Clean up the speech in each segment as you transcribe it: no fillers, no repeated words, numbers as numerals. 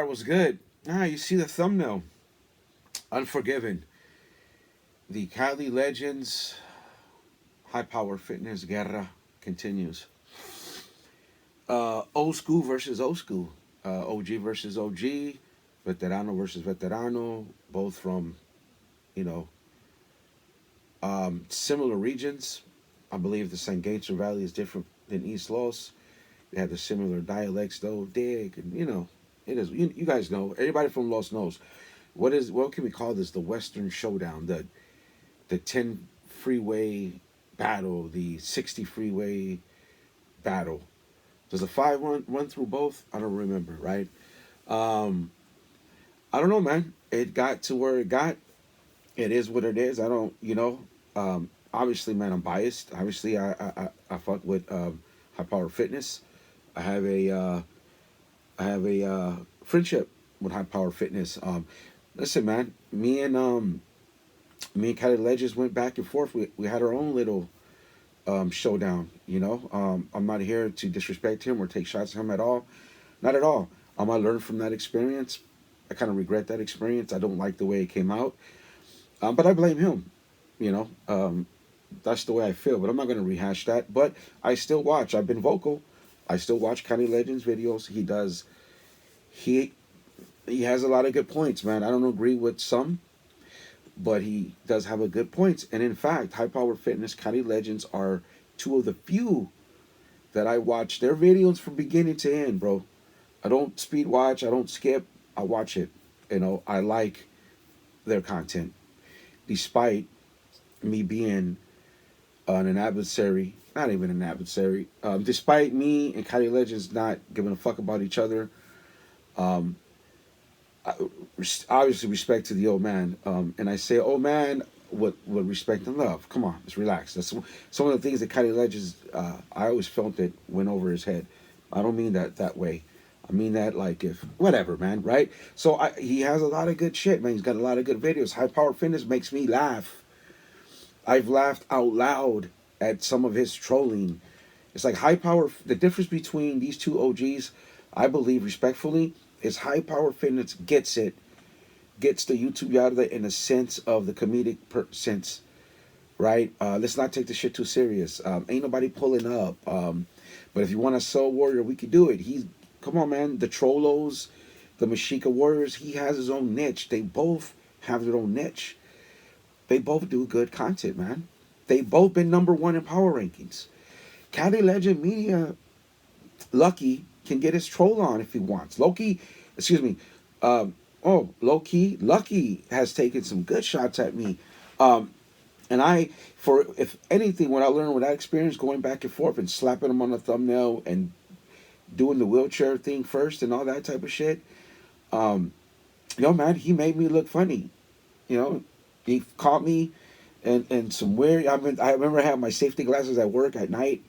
Bar was good. You see the thumbnail. Unforgiven. The Cali Legends High Power Fitness Guerra continues. Old school versus old school. OG versus OG. Veterano versus veterano. Both from, you know, similar regions. I believe the San Gator Valley is different than East Los. They have the similar dialects though. Dig and it is. You guys know. Everybody from Los knows. What can we call this? The Western Showdown. The 10 freeway battle. The 60 freeway battle. Does a 5 run through both? I don't remember. Right. Um, I don't know, man. It got to where it got. It is what it is. I don't. Obviously, man, I'm biased. Obviously, I fuck with high power fitness. I have a friendship with high power fitness. Listen, man, me and Cali Legends went back and forth. We had our own little showdown. I'm not here to disrespect him or take shots at him at all. Not at all. I learned from that experience. I kind of regret that experience. I don't like the way it came out. But I blame him. You know, that's the way I feel. But I'm not going to rehash that. But I still watch. I've been vocal. I still watch County Legends videos. He does. He he has a lot of good points, man. I don't agree with some, but he does have a good points. And in fact, High Power Fitness County Legends are two of the few that I watch their videos from beginning to end, bro. I don't speed watch. I don't skip. I watch it. I like their content, despite me being an adversary. Not even an adversary. Despite me and County Legends not giving a fuck about each other. Um, Obviously, respect to the old man. And I say, old man, with respect and love. Come on, let's relax. That's some of the things that County Legends. I always felt it went over his head. I don't mean that way. I mean that like if whatever, man, right? So he has a lot of good shit, man. He's got a lot of good videos. High Power Fitness makes me laugh. I've laughed out loud at some of his trolling. It's like High Power. The difference between these two OGs, I believe, respectfully, is High Power Fitness gets the YouTube out of it in a sense of the comedic sense, right? Let's not take the shit too serious. Ain't nobody pulling up. But if you want a Soul Warrior, we could do it. Come on, man. The Trollos, the Mashika Warriors, he has his own niche. They both have their own niche. They both do good content, man. They both been number one in power rankings. County Legend Media, Lucky can get his troll on if he wants. Loki, excuse me. Lucky has taken some good shots at me. Um, and if anything, what I learned with that experience, going back and forth and slapping him on the thumbnail and doing the wheelchair thing first and all that type of shit, um, man, he made me look funny. You know, he caught me and some weird. I remember I had my safety glasses at work at night.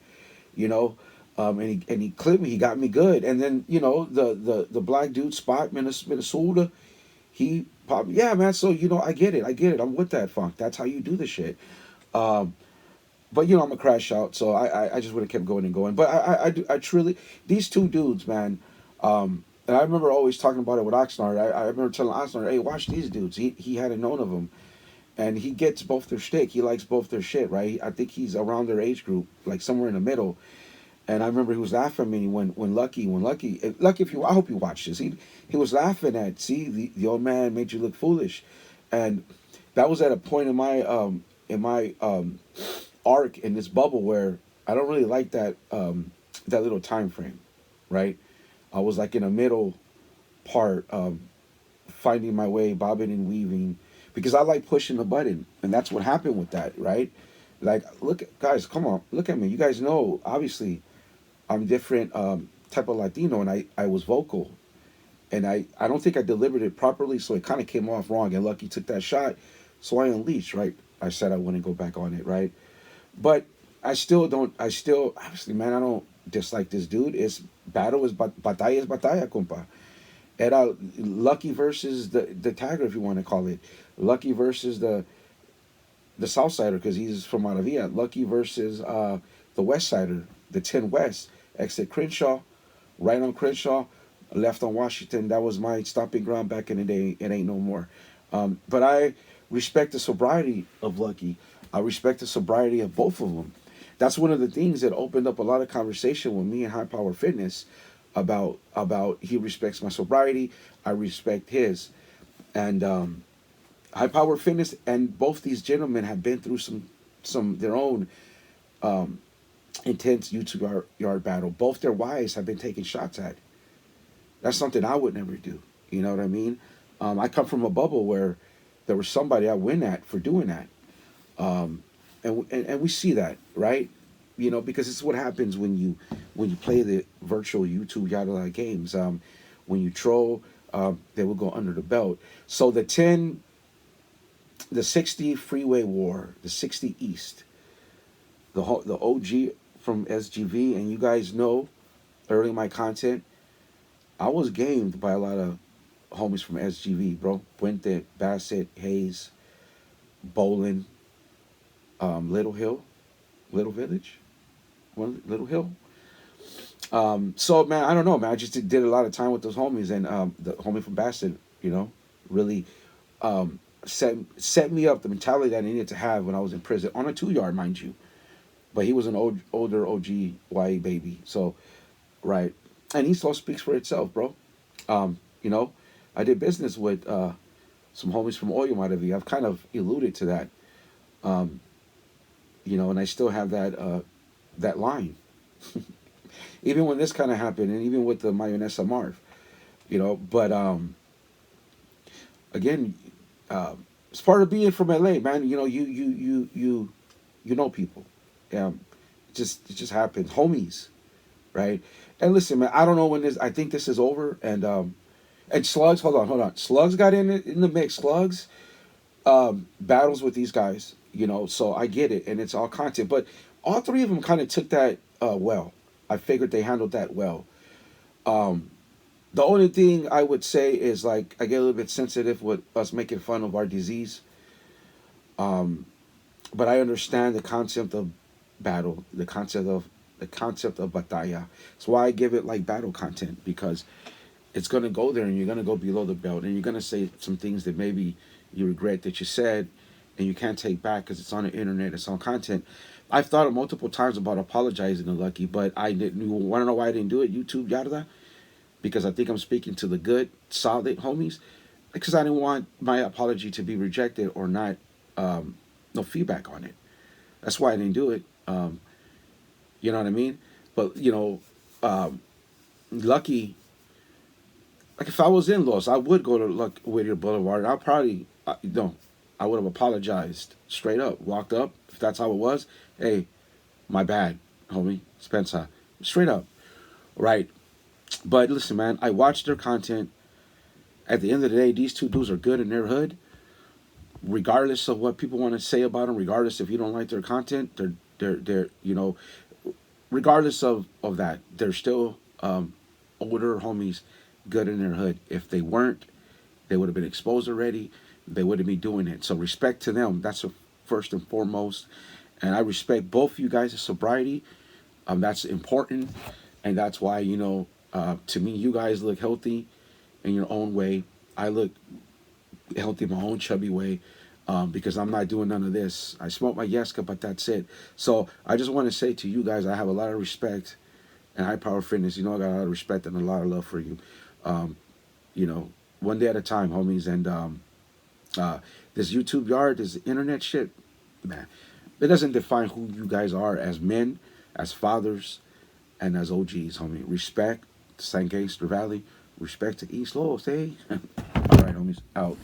You know, and he clipped me. He got me good. And then the black dude Spot Minnesota, he popped. Yeah, man. So I get it. I get it. I'm with that funk. That's how you do the shit. Um, but I'm a crash out, so I just would have kept going and going. But I truly, these two dudes, man. And I remember always talking about it with Oxnard. I remember telling Oxnard, "Hey, watch these dudes." He hadn't known of them, and he gets both their shtick. He likes both their shit, right? I think he's around their age group, like somewhere in the middle. And I remember he was laughing at me when Lucky, if you, I hope you watch this. He was laughing at, see, the old man made you look foolish, and that was at a point in my arc in this bubble where I don't really like that little time frame, right? I was like in a middle part, finding my way, bobbing and weaving, because I like pushing the button, and that's what happened with that, right? Like, look, guys, come on, look at me. You guys know, obviously, I'm different type of Latino, and I was vocal, and I don't think I delivered it properly, so it kind of came off wrong. And Lucky took that shot, so I unleashed. Right, I said I wouldn't go back on it. Right, but I still don't. I still obviously, man, I don't dislike this dude. It's battle is batalla, compa. Era Lucky versus the Tiger, if you want to call it. Lucky versus the South Sider, because he's from Maravilla. Lucky versus the West Sider, the 10 West. Exit Crenshaw, right on Crenshaw. left on Washington. That was my stomping ground back in the day. It ain't no more. But I respect the sobriety of Lucky. I respect the sobriety of both of them. That's one of the things that opened up a lot of conversation with me and High Power Fitness about he respects my sobriety. I respect his. And High Power Fitness and both these gentlemen have been through some their own um, intense YouTube yard battle. Both their wives have been taken shots at. That's something I would never do. You know what I mean? I come from a bubble where there was somebody I win at for doing that, and we see that, right? You know, because it's what happens when you play the virtual YouTube yada games. When you troll, they will go under the belt. So the 60 Freeway War, the 60 East, the OG from SGV, and you guys know early in my content, I was gamed by a lot of homies from SGV, bro. Puente, Bassett, Hayes, Bolin, Little Hill, Little Village, Little Hill. So man, I don't know, man. I just did a lot of time with those homies, and the homie from Bassett, you know, really set me up the mentality that I needed to have when I was in prison on a 2 yard, mind you. But he was an older OG YA baby, so right, and East Law speaks for itself, bro. You know, I did business with some homies from Oyamadavi. I've kind of alluded to that, um, you know, and I still have that line. Even when this kind of happened, and even with the Mayonesa Marv, you know. But again, it's part of being from LA, man. You know, you know people. It just happens, homies, right? And listen, man, I don't know when this. I think this is over, and Slugs. Hold on. Slugs got in the mix. Slugs battles with these guys, you know. So I get it, and it's all content. But all three of them kind of took that well. I figured they handled that well. Um, the only thing I would say is like I get a little bit sensitive with us making fun of our disease. Um, but I understand the concept of battle, the concept of batalla. That's why I give it like battle content because it's gonna go there and you're gonna go below the belt and you're gonna say some things that maybe you regret that you said and you can't take back because it's on the internet, it's on content. I've thought multiple times about apologizing to Lucky, but I didn't. You want to know why I didn't do it? YouTube, yada, because I think I'm speaking to the good, solid homies. Because I didn't want my apology to be rejected or not, no feedback on it. That's why I didn't do it. You know what I mean? But you know, Lucky. Like if I was in Los, I would go to Whittier Boulevard. I probably no, I would have apologized straight up, walked up if that's how it was. Hey, my bad, homie, Spencer, straight up, right? But listen, man, I watched their content. At the end of the day, these two dudes are good in their hood, regardless of what people want to say about them. Regardless if you don't like their content, they're you know, regardless of that, they're still older homies, good in their hood. If they weren't, they would have been exposed already. They wouldn't be doing it. So respect to them. That's a first and foremost. And I respect both you guys' sobriety. That's important, and that's why you know, to me, you guys look healthy in your own way. I look healthy in my own chubby way, because I'm not doing none of this. I smoke my Yeska, but that's it. So I just want to say to you guys, I have a lot of respect and High Power Fitness. You know, I got a lot of respect and a lot of love for you. Um, you know, one day at a time, homies. And this YouTube yard, this internet shit, man, it doesn't define who you guys are as men, as fathers, and as OGs, homie. Respect to St. Gangster Valley. Respect to East Los, hey? All right, homies. Out.